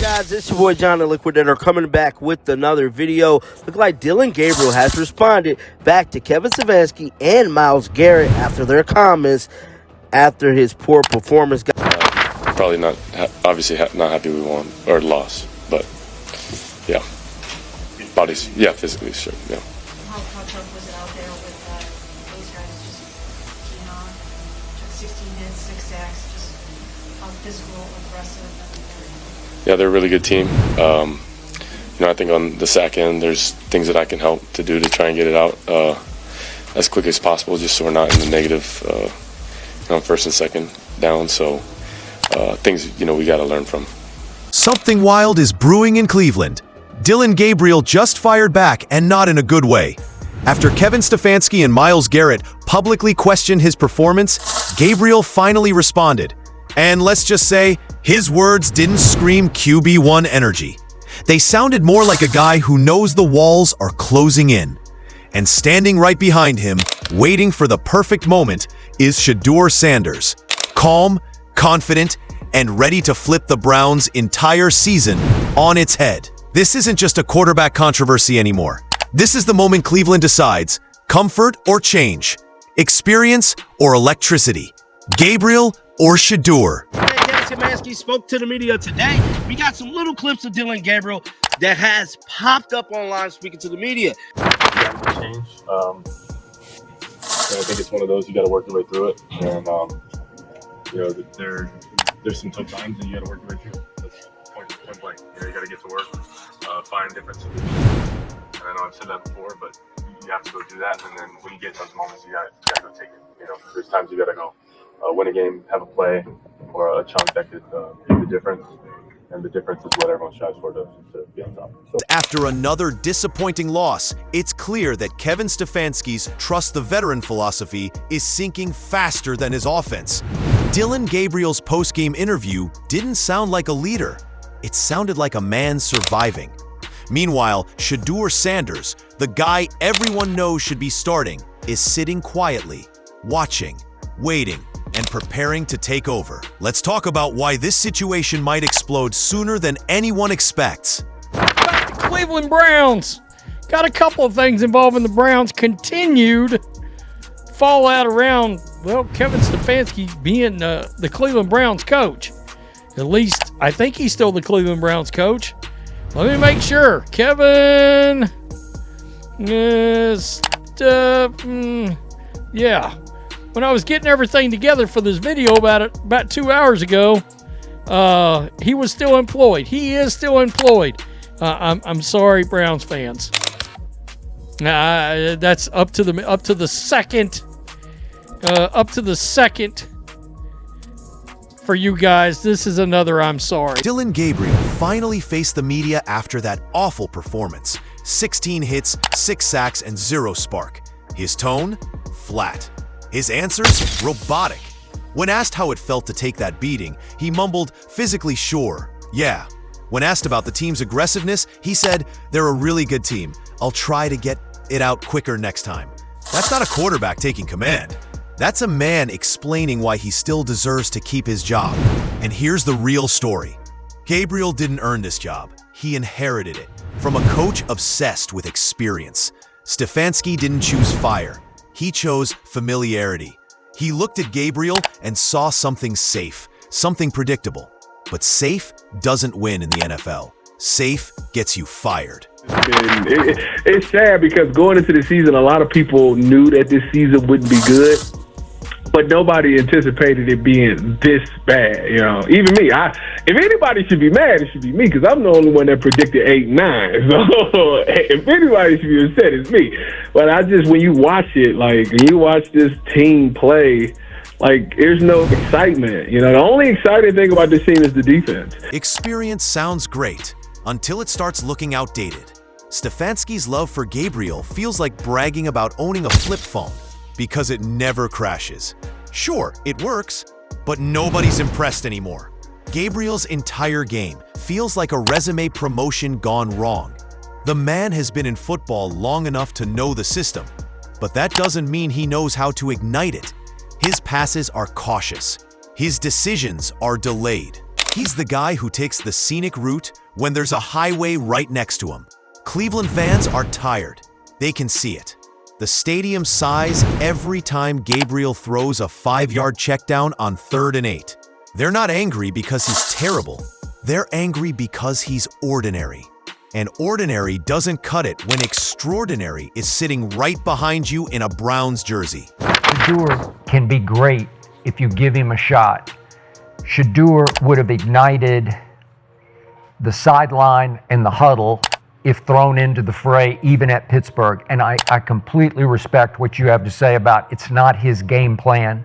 Guys, it's your boy John the Liquidator coming back with another video. Look like Dillon Gabriel has responded back to Kevin Stefanski and Myles Garrett after their comments after his poor performance. Probably not, obviously not happy we won or lost, but yeah, bodies, yeah, physically, sure, yeah. How tough was it out there with those guys just keying on? Took 16 hits, 6 sacks, just how physical, aggressive. Yeah, they're a really good team. I think on the sack end, there's things that I can help to do to try and get it out as quick as possible, just so we're not in the negative on first and second down. So things, we got to learn from. Something wild is brewing in Cleveland. Dillon Gabriel just fired back, and not in a good way. After Kevin Stefanski and Myles Garrett publicly questioned his performance, Gabriel finally responded. And let's just say, his words didn't scream QB1 energy. They sounded more like a guy who knows the walls are closing in. And standing right behind him, waiting for the perfect moment, is Shedeur Sanders. Calm, confident, and ready to flip the Browns' entire season on its head. This isn't just a quarterback controversy anymore. This is the moment Cleveland decides, comfort or change, experience or electricity, Gabriel or Shedeur. Stefanski spoke to the media today. We got some little clips of Dillon Gabriel that has popped up online speaking to the media. Change. I think it's one of those you got to work your way through it, and there's some tough times and you got to work your way through it. That's point blank. You got to get to work, find different solutions. And I know I've said that before, but you have to go do that. And then when you get those moments, you got to go take it. There's times you got to go win a game, have a play, or a chunk that could make the difference. And the difference is what everyone strives for to be on top. So. After another disappointing loss, it's clear that Kevin Stefanski's trust the veteran philosophy is sinking faster than his offense. Dillon Gabriel's post-game interview didn't sound like a leader. It sounded like a man surviving. Meanwhile, Shedeur Sanders, the guy everyone knows should be starting, is sitting quietly, watching, waiting, and preparing to take over. Let's talk about why this situation might explode sooner than anyone expects. Back to Cleveland Browns. Got a couple of things involving the Browns. Continued fallout around, Kevin Stefanski being the Cleveland Browns coach. At least, I think he's still the Cleveland Browns coach. Let me make sure. Kevin is, yeah. When I was getting everything together for this video about 2 hours ago, he was still employed. He is still employed. I'm sorry, Browns fans. That's up to the second for you guys. This is another I'm sorry. Dillon Gabriel finally faced the media after that awful performance. 16 hits, 6 sacks, and 0 spark. His tone? Flat. His answers? Robotic. When asked how it felt to take that beating, he mumbled, physically sure. Yeah. When asked about the team's aggressiveness, he said, they're a really good team. I'll try to get it out quicker next time. That's not a quarterback taking command. That's a man explaining why he still deserves to keep his job. And here's the real story. Gabriel didn't earn this job. He inherited it from a coach obsessed with experience. Stefanski didn't choose fire. He chose familiarity. He looked at Gabriel and saw something safe, something predictable. But safe doesn't win in the NFL. Safe gets you fired. It's sad because going into the season, a lot of people knew that this season wouldn't be good, but nobody anticipated it being this bad. Even me. If anybody should be mad, it should be me because I'm the only one that predicted 8-9. So if anybody should be upset, it's me. But when you watch it, when you watch this team play, there's no excitement. The only exciting thing about this team is the defense. Experience sounds great until it starts looking outdated. Stefanski's love for Gabriel feels like bragging about owning a flip phone because it never crashes. Sure, it works, but nobody's impressed anymore. Gabriel's entire game feels like a resume promotion gone wrong. The man has been in football long enough to know the system, but that doesn't mean he knows how to ignite it. His passes are cautious. His decisions are delayed. He's the guy who takes the scenic route when there's a highway right next to him. Cleveland fans are tired. They can see it. The stadium sighs every time Gabriel throws a 5-yard check down on 3rd and 8. They're not angry because he's terrible. They're angry because he's ordinary. And ordinary doesn't cut it when extraordinary is sitting right behind you in a Browns jersey. Shedeur can be great if you give him a shot. Shedeur would have ignited the sideline and the huddle if thrown into the fray, even at Pittsburgh. And I completely respect what you have to say about it's not his game plan,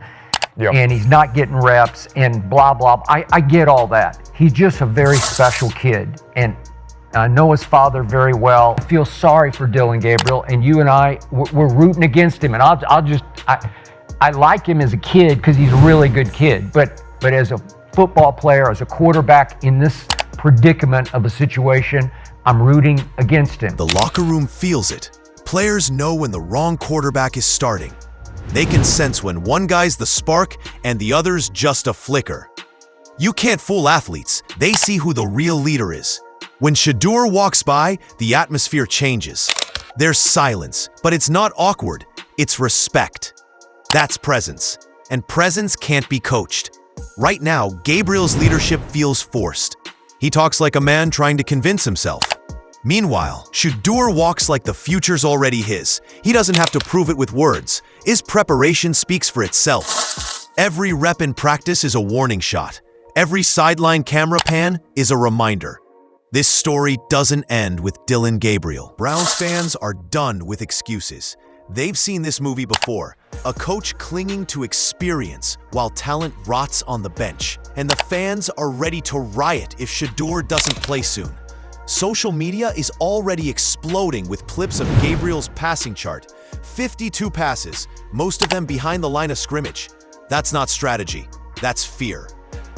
and he's not getting reps, and blah, blah. I get all that. He's just a very special kid, and I know his father very well. I feel sorry for Dillon Gabriel, and you and I, we're rooting against him. And I like him as a kid because he's a really good kid, but as a football player, as a quarterback in this predicament of a situation, I'm rooting against him. The locker room feels it. Players know when the wrong quarterback is starting. They can sense when one guy's the spark and the other's just a flicker. You can't fool athletes. They see who the real leader is. When Shedeur walks by, the atmosphere changes. There's silence, but it's not awkward. It's respect. That's presence. And presence can't be coached. Right now, Gabriel's leadership feels forced. He talks like a man trying to convince himself. Meanwhile, Shedeur walks like the future's already his. He doesn't have to prove it with words. His preparation speaks for itself. Every rep in practice is a warning shot. Every sideline camera pan is a reminder. This story doesn't end with Dillon Gabriel. Browns fans are done with excuses. They've seen this movie before. A coach clinging to experience while talent rots on the bench. And the fans are ready to riot if Shedeur doesn't play soon. Social media is already exploding with clips of Gabriel's passing chart. 52 passes, most of them behind the line of scrimmage. That's not strategy, that's fear.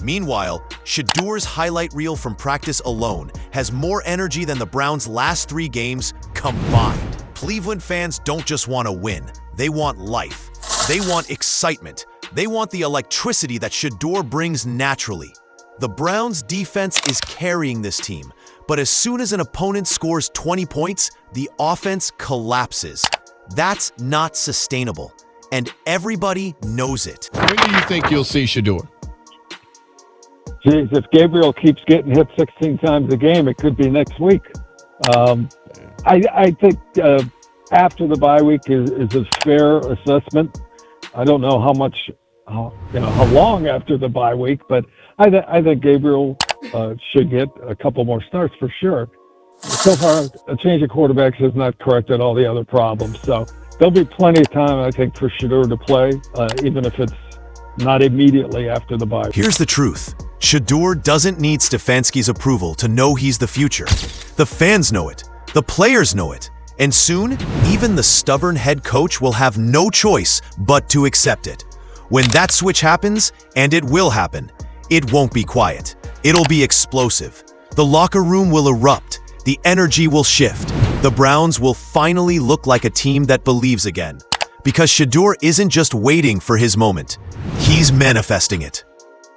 Meanwhile, Shedeur's highlight reel from practice alone has more energy than the Browns' last 3 games combined. Cleveland fans don't just want to win, they want life. They want excitement. They want the electricity that Shedeur brings naturally. The Browns' defense is carrying this team, but as soon as an opponent scores 20 points, the offense collapses. That's not sustainable, and everybody knows it. When do you think you'll see Shedeur? Geez, if Gabriel keeps getting hit 16 times a game, it could be next week. I think after the bye week is a fair assessment. I don't know how long after the bye week, but I think Gabriel should get a couple more starts for sure. So far, a change of quarterbacks has not corrected all the other problems. So there'll be plenty of time, I think, for Shedeur to play, even if it's not immediately after the bye. Here's the truth. Shedeur doesn't need Stefanski's approval to know he's the future. The fans know it. The players know it. And soon, even the stubborn head coach will have no choice but to accept it. When that switch happens, and it will happen, it won't be quiet. It'll be explosive. The locker room will erupt. The energy will shift. The Browns will finally look like a team that believes again. Because Shedeur isn't just waiting for his moment. He's manifesting it.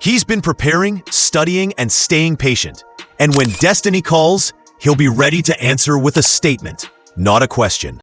He's been preparing, studying, and staying patient. And when destiny calls, he'll be ready to answer with a statement, not a question.